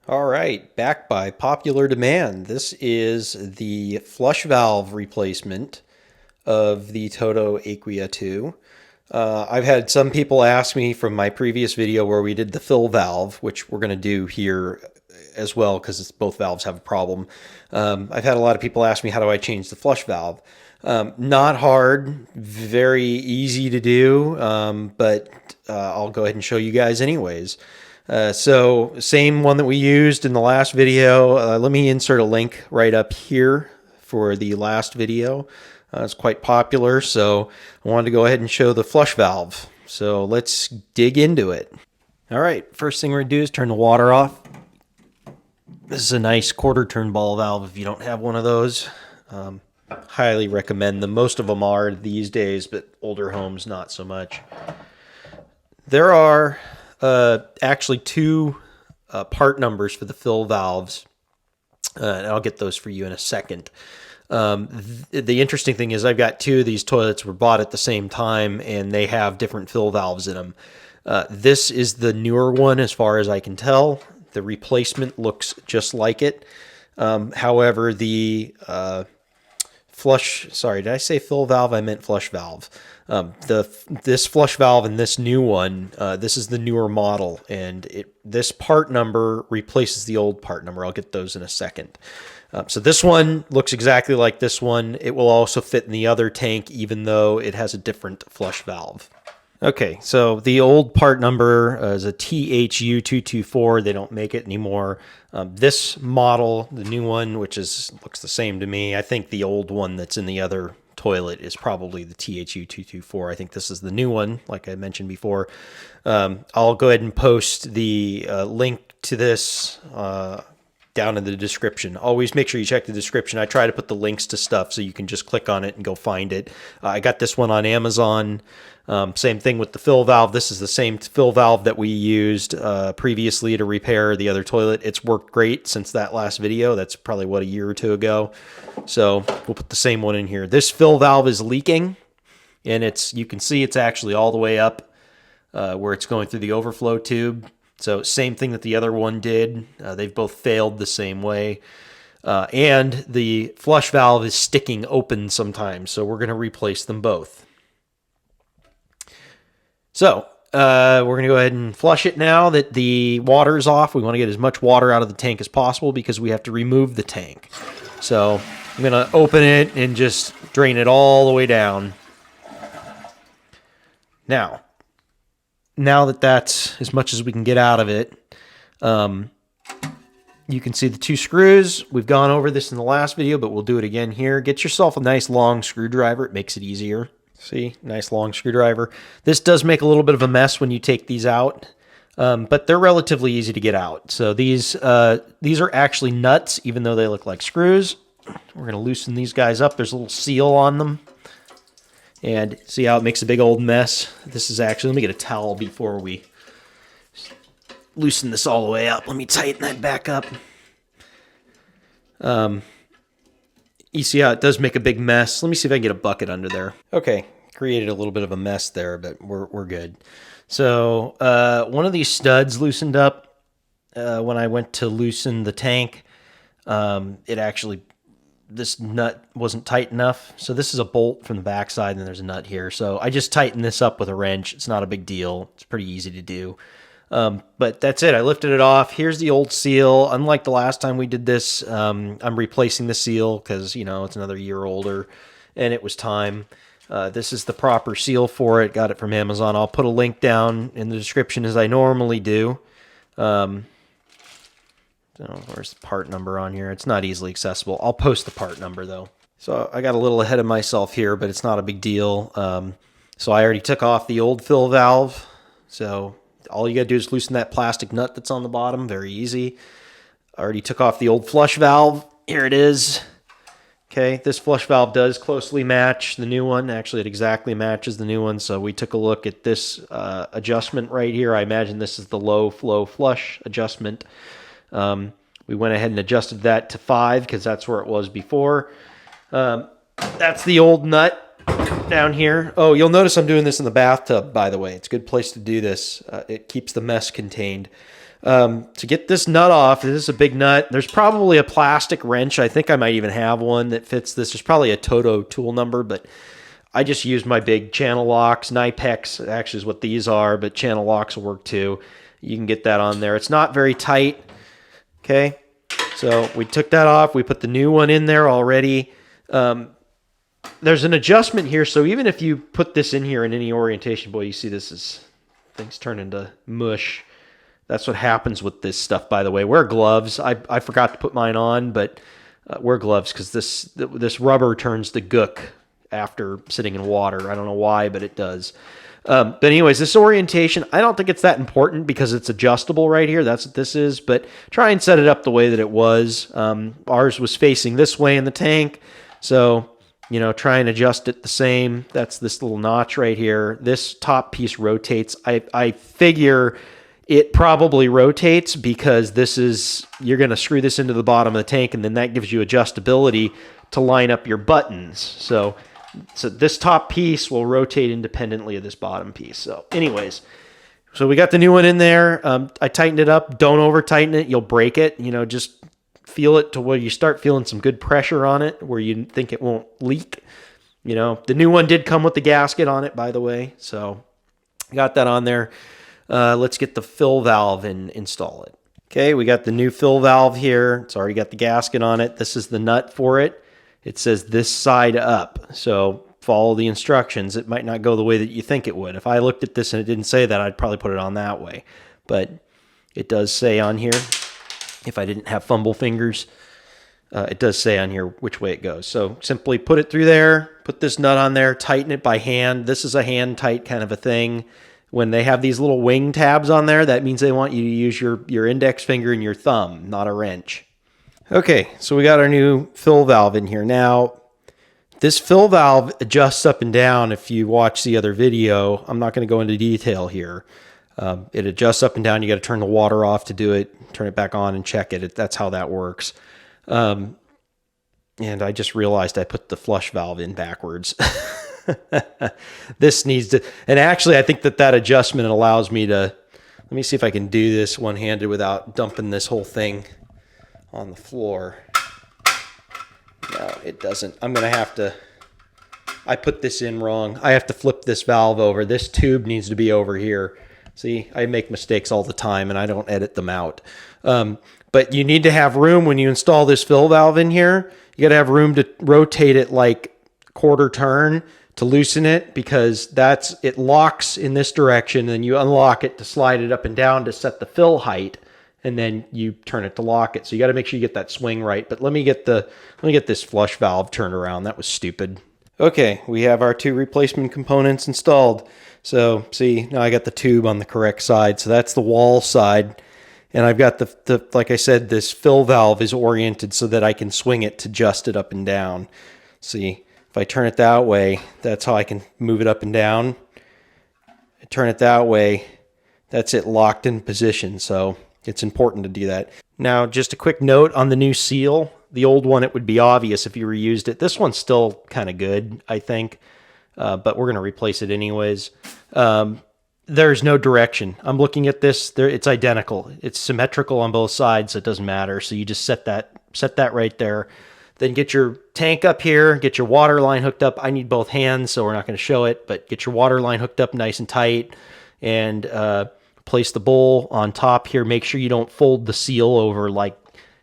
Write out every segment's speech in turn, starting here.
All right, back by popular demand. This is the flush valve replacement of the Toto Aquia 2. I've had some people ask me from my previous video where we did the fill valve, which we're going to do here as well because both valves have a problem. I've had a lot of people ask me, how do I change the flush valve? Not hard, very easy to do, but I'll go ahead and show you guys anyways. So same one that we used in the last video. Let me insert a link right up here for the last video. It's quite popular, so I wanted to go ahead and show the flush valve. So let's dig into it. All right, first thing we're gonna do is turn the water off. This is a nice quarter turn ball valve if you don't have one of those. Highly recommend them. Most of them are these days, but older homes not so much. There are actually two part numbers for the fill valves, and I'll get those for you in a second. The interesting thing is I've got two of these toilets were bought at the same time, and they have different fill valves in them. This is the newer one as far as I can tell. The replacement looks just like it. However, the sorry, did I say fill valve? I meant flush valve. This flush valve and this new one, this is the newer model, and this part number replaces the old part number. I'll get those in a second. So this one looks exactly like this one. It will also fit in the other tank, even though it has a different flush valve. Okay, so the old part number is a THU224. They don't make it anymore. This model, the new one, which looks the same to me, I think the old one that's in the other toilet is probably the THU224. I think this is the new one, like I mentioned before. I'll go ahead and post the link to this down in the description. Always make sure you check the description. I try to put the links to stuff so you can just click on it and go find it. I got this one on Amazon. Same thing with the fill valve. This is the same fill valve that we used previously to repair the other toilet. It's worked great since that last video. That's probably, what, a year or two ago. So we'll put the same one in here. This fill valve is leaking, and you can see it's actually all the way up where it's going through the overflow tube. So same thing that the other one did. They've both failed the same way. And the flush valve is sticking open sometimes, so we're going to replace them both. So we're going to go ahead and flush it now that the water is off. We want to get as much water out of the tank as possible because we have to remove the tank. So I'm going to open it and just drain it all the way down. Now that that's as much as we can get out of it, you can see the two screws. We've gone over this in the last video, but we'll do it again here. Get yourself a nice long screwdriver. It makes it easier. See, nice long screwdriver. This does make a little bit of a mess when you take these out, but they're relatively easy to get out. So these are actually nuts, even though they look like screws. We're going to loosen these guys up. There's a little seal on them. And see how it makes a big old mess? This is actually, let me get a towel before we loosen this all the way up. Let me tighten that back up. You see how it does make a big mess? Let me see if I can get a bucket under there. Okay, created a little bit of a mess there, but we're good. So one of these studs loosened up when I went to loosen the tank. This nut wasn't tight enough. So this is a bolt from the backside, and there's a nut here. So I just tightened this up with a wrench. It's not a big deal. It's pretty easy to do. But that's it. I lifted it off. Here's the old seal. Unlike the last time we did this, I'm replacing the seal because, it's another year older, and it was time. This is the proper seal for it. Got it from Amazon. I'll put a link down in the description as I normally do. Where's the part number on here? It's not easily accessible. I'll post the part number, though. So I got a little ahead of myself here, but it's not a big deal. So I already took off the old fill valve. So all you got to do is loosen that plastic nut that's on the bottom. Very easy. I already took off the old flush valve. Here it is. Okay, this flush valve does closely match the new one. Actually, it exactly matches the new one. So we took a look at this adjustment right here. I imagine this is the low flow flush adjustment. We went ahead and adjusted that to 5 because that's where it was before. That's the old nut down here. Oh, you'll notice I'm doing this in the bathtub, by the way. It's a good place to do this. It keeps the mess contained. To get this nut off, this is a big nut. There's probably a plastic wrench. I think I might even have one that fits this. There's probably a Toto tool number, but I just used my big channel locks. Nipex actually is what these are, but channel locks will work too. You can get that on there. It's not very tight. Okay, so we took that off. We put the new one in there already. There's an adjustment here, so even if you put this in here in any orientation, boy, you see this is things turn into mush. That's what happens with this stuff, by the way. Wear gloves. I forgot to put mine on, but wear gloves because this rubber turns to gook after sitting in water. I don't know why, but it does. But anyways, this orientation, I don't think it's that important because it's adjustable right here. That's what this is. But try and set it up the way that it was. Ours was facing this way in the tank. So, you know, try and adjust it the same. That's this little notch right here. This top piece rotates. I figure it probably rotates because you're going to screw this into the bottom of the tank, and then that gives you adjustability to line up your buttons. So this top piece will rotate independently of this bottom piece. So anyways, so we got the new one in there. I tightened it up. Don't over tighten it. You'll break it. You know, just feel it to where you start feeling some good pressure on it where you think it won't leak. You know, the new one did come with the gasket on it, by the way. So got that on there. Let's get the fill valve and install it. Okay, we got the new fill valve here. It's already got the gasket on it. This is the nut for it. It says this side up. So follow the instructions. It might not go the way that you think it would. If I looked at this and it didn't say that, I'd probably put it on that way. But it does say on here, if I didn't have fumble fingers, it does say on here which way it goes. So simply put it through there, put this nut on there, tighten it by hand. This is a hand tight kind of a thing. When they have these little wing tabs on there, that means they want you to use your index finger and your thumb, not a wrench. Okay, so we got our new fill valve in here. Now, this fill valve adjusts up and down. If you watch the other video, I'm not going to go into detail here. It adjusts up and down. You got to turn the water off to do it, turn it back on and check it. That's how that works. And I just realized I put the flush valve in backwards. This needs to, and actually I think that adjustment allows me to, let me see if I can do this one-handed without dumping this whole thing on the floor. No, it doesn't. I'm going to have to, I put this in wrong. I have to flip this valve over. This tube needs to be over here. See, I make mistakes all the time and I don't edit them out. But you need to have room when you install this fill valve in here. You got to have room to rotate it like quarter turn to loosen it, because it locks in this direction, and you unlock it to slide it up and down to set the fill height, and then you turn it to lock it. So you got to make sure you get that swing right. But let me get this flush valve turned around. That was stupid. Okay, we have our two replacement components installed. So see, now I got the tube on the correct side. So that's the wall side. And I've got the like I said, this fill valve is oriented so that I can swing it to adjust it up and down. See, if I turn it that way, that's how I can move it up and down. I turn it that way, that's it locked in position. So it's important to do that. Now, just a quick note on the new seal. The old one, it would be obvious if you reused it. This one's still kind of good, I think, but we're going to replace it anyways. There's no direction. I'm looking at this. It's identical. It's symmetrical on both sides, so it doesn't matter. So you just set that right there. Then get your tank up here, get your water line hooked up. I need both hands, so we're not going to show it, but get your water line hooked up nice and tight, and place the bowl on top here. Make sure you don't fold the seal over like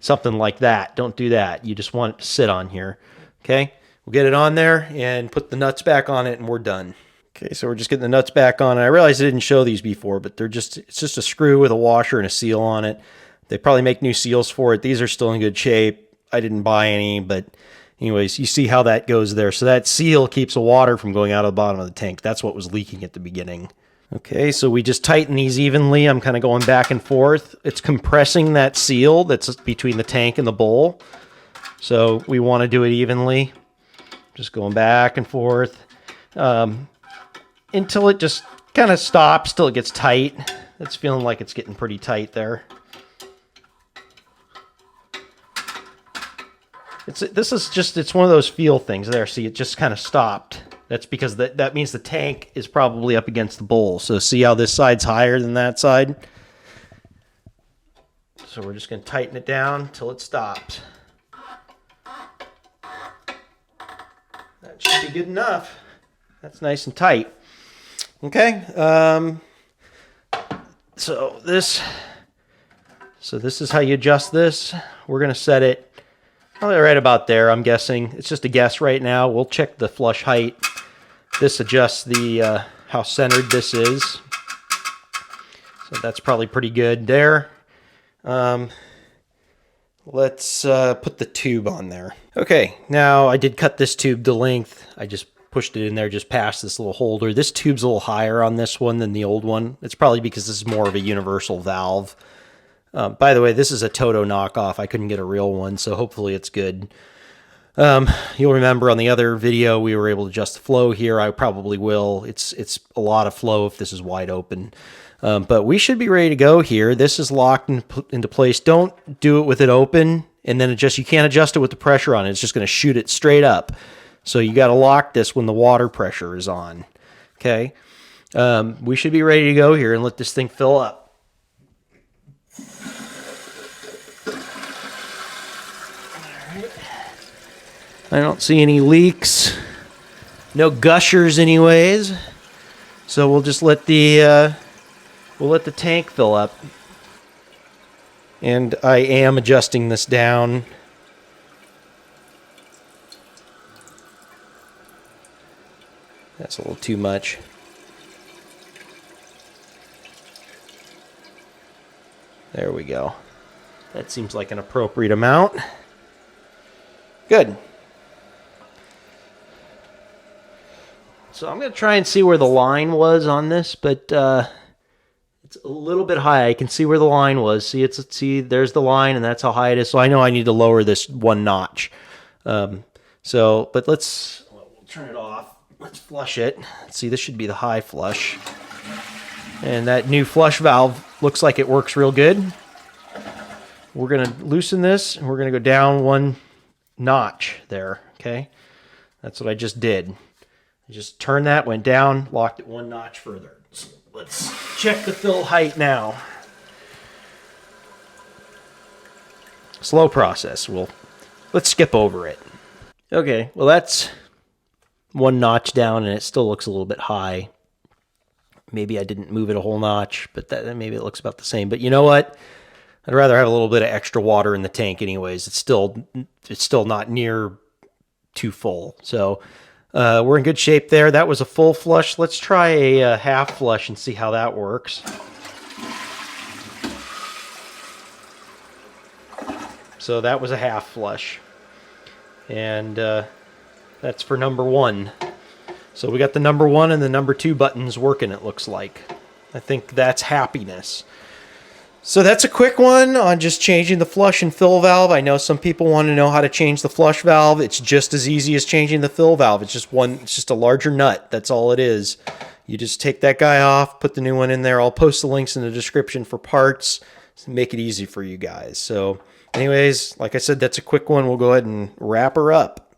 something like that. Don't do that. You just want it to sit on here. Okay, we'll get it on there and put the nuts back on it, and we're done. Okay, so we're just getting the nuts back on. I realized I didn't show these before, but it's just a screw with a washer and a seal on it. They probably make new seals for it. These are still in good shape. I didn't buy any, but anyways, you see how that goes there. So that seal keeps the water from going out of the bottom of the tank. That's what was leaking at the beginning. Okay, so we just tighten these evenly. I'm kind of going back and forth. It's compressing that seal that's between the tank and the bowl. So we want to do it evenly. Just going back and forth until it just kind of stops, till it gets tight. It's feeling like it's getting pretty tight there. It's one of those feel things there. See, it just kind of stopped. That's because that means the tank is probably up against the bowl. So see how this side's higher than that side? So we're just going to tighten it down until it stops. That should be good enough. That's nice and tight. Okay. So this is how you adjust this. We're going to set it probably right about there, I'm guessing. It's just a guess right now. We'll check the flush height. This adjusts the how centered this is. So that's probably pretty good there. Let's put the tube on there. Okay, now I did cut this tube to length. I just pushed it in there just past this little holder. This tube's a little higher on this one than the old one. It's probably because this is more of a universal valve. By the way, this is a Toto knockoff. I couldn't get a real one, so hopefully it's good. You'll remember on the other video we were able to adjust the flow here. I probably will. It's a lot of flow if this is wide open. But we should be ready to go here. This is locked into place. Don't do it with it open and then adjust. You can't adjust it with the pressure on it. It's just going to shoot it straight up. So you got to lock this when the water pressure is on. Okay. We should be ready to go here and let this thing fill up. I don't see any leaks, no gushers anyways. So we'll just let the tank fill up. And I am adjusting this down. That's a little too much. There we go. That seems like an appropriate amount. Good. So I'm going to try and see where the line was on this, but it's a little bit high. I can see where the line was. See, there's the line, and that's how high it is. So I know I need to lower this one notch. But we'll turn it off. Let's flush it. See, this should be the high flush. And that new flush valve looks like it works real good. We're going to loosen this, and we're going to go down one notch there, okay? That's what I just did. I just turned that, went down, locked it one notch further. So let's check the fill height now. Slow process. Let's skip over it. Okay, well that's one notch down and it still looks a little bit high. Maybe I didn't move it a whole notch, but maybe it looks about the same. But you know what? I'd rather have a little bit of extra water in the tank anyways. It's still not near too full. So we're in good shape there. That was a full flush. Let's try a half flush and see how that works. So that was a half flush. And that's for number 1. So we got the number 1 and the number 2 buttons working, it looks like. I think that's happiness. So that's a quick one on just changing the flush and fill valve. I know some people want to know how to change the flush valve. It's just as easy as changing the fill valve. It's just a larger nut. That's all it is. You just take that guy off, put the new one in there. I'll post the links in the description for parts to make it easy for you guys. So anyways, like I said, that's a quick one. We'll go ahead and wrap her up.